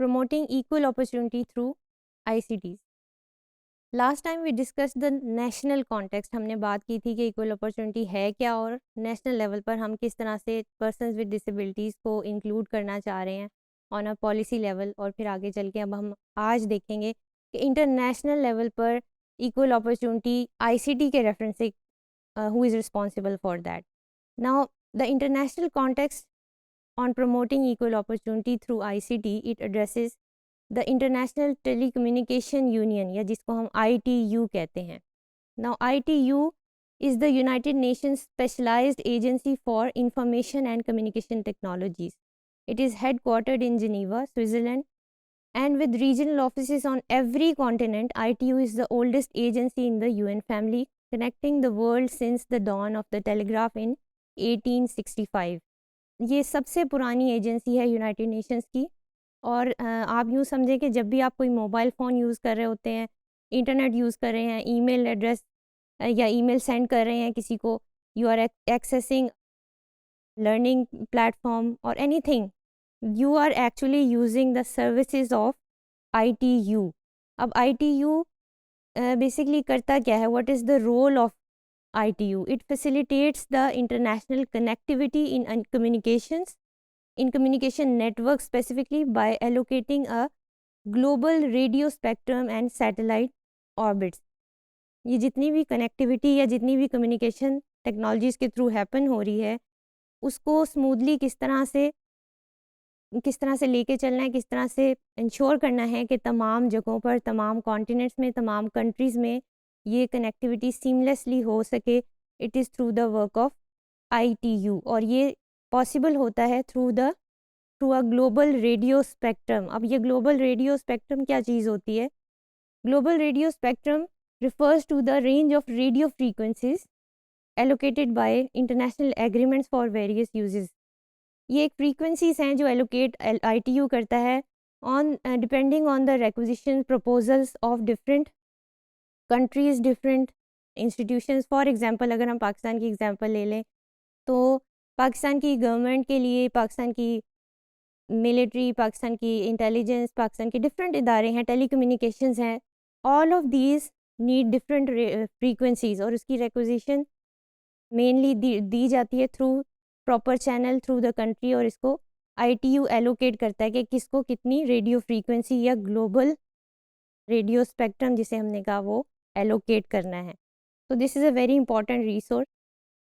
promoting equal opportunity through ICTs. Last time we discuss the national context. हमने बात की थी कि इक्वल अपॉर्चुनिटी है क्या और नेशनल लेवल पर हम किस तरह से पर्सनस विद डिसेबिलिटीज़ को इंक्लूड करना चाह रहे हैं ऑन अ पॉलिसी लेवल. और फिर आगे चल के अब हम आज देखेंगे कि इंटरनेशनल लेवल पर इक्वल अपॉर्चुनिटी आईसीटी के रेफरेंस से who is responsible for that. Now the international context on promoting equal opportunity through ICT, it addresses the International Telecommunication Union या जिसको हम ITU कहते हैं. Now ITU is the United Nations Specialized Agency for Information and Communication Technologies. It is headquartered in Geneva, Switzerland, and with regional offices on every continent. ITU is the oldest agency in the UN family, connecting the world since the dawn of the telegraph in 1865. ये सबसे पुरानी agency है United Nations की. और आप यूँ समझें कि जब भी आप कोई मोबाइल फ़ोन यूज़ कर रहे होते हैं, इंटरनेट यूज़ कर रहे हैं, ईमेल एड्रेस या ईमेल सेंड कर रहे हैं किसी को, you are accessing learning platform और anything, you are actually using the services of ITU. अब ITU बेसिकली करता क्या है? What is the role of ITU? It facilitates the international connectivity in communications, in communication networks specifically by allocating a global radio spectrum and satellite orbits. ये जितनी भी connectivity या जितनी भी कम्युनिकेशन टेक्नोलॉजीज़ के थ्रू हैपन हो रही है, उसको स्मूथली किस तरह से लेके चलना है, किस तरह से इंश्योर करना है कि तमाम जगहों पर, तमाम कॉन्टिनेंट्स में, तमाम कंट्रीज़ में ये कनेक्टिविटी सीमलेसली हो सके. It is through the work of ITU. और ये पॉसिबल होता है through a global radio spectrum. अब ये ग्लोबल रेडियो स्पेक्ट्रम क्या चीज़ होती है? Global radio spectrum refers to the range of radio frequencies allocated by international agreements for various uses. ये एक फ्रीक्वेंसीज हैं जो एलोकेट ITU करता है on depending on the requisition proposals of different countries, different institutions. For example अगर हम पाकिस्तान की example ले लें तो पाकिस्तान की गवर्नमेंट के लिए, पाकिस्तान की मिलिट्री, पाकिस्तान की इंटेलिजेंस, पाकिस्तान के डिफरेंट इदारे हैं, टेलीकम्युनिकेशंस हैं, all of these need different frequencies. और उसकी रिक्विजिशन मेनली दी जाती है through proper channel through the country. और इसको ITU एलोकेट करता है कि किसको कितनी रेडियो फ्रीक्वेंसी या ग्लोबल रेडियो स्पेक्ट्रम जिसे हमने कहा वो एलोकेट करना है. So this is a very important resource,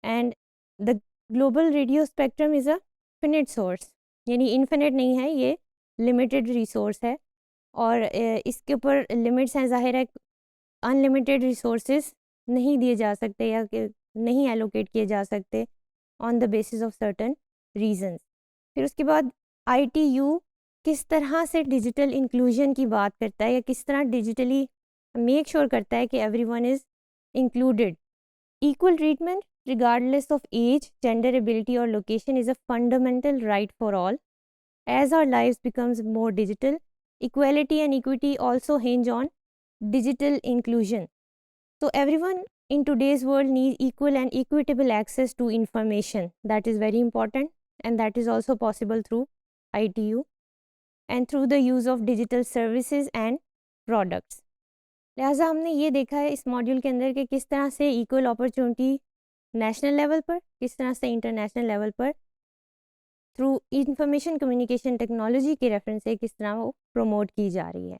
and the global radio spectrum is a finite source. यानी infinite नहीं है, ये limited resource है. और इसके ऊपर limits हैं. ज़ाहिर है unlimited resources नहीं दिए जा सकते या नहीं allocate किए जा सकते on the basis of certain reasons. फिर उसके बाद ITU किस तरह से डिजिटल इंक्लूजन की बात करता है या किस तरह डिजिटली मेक श्योर करता है कि everyone is included. Equal treatment regardless of age, gender, ability or location is a fundamental right for all. As our lives becomes more digital, equality and equity also hinge on digital inclusion. So everyone in today's world needs equal and equitable access to information. That is very important, and that is also possible through ITU and through the use of digital services and products. लिहाजा हमने ये देखा है इस module के अंदर कि किस तरह से इक्वल अपॉर्चुनिटी नेशनल लेवल पर, किस तरह से इंटरनेशनल लेवल पर थ्रू इंफॉर्मेशन कम्युनिकेशन टेक्नोलॉजी के रेफरेंस से किस तरह वो प्रमोट की जा रही है.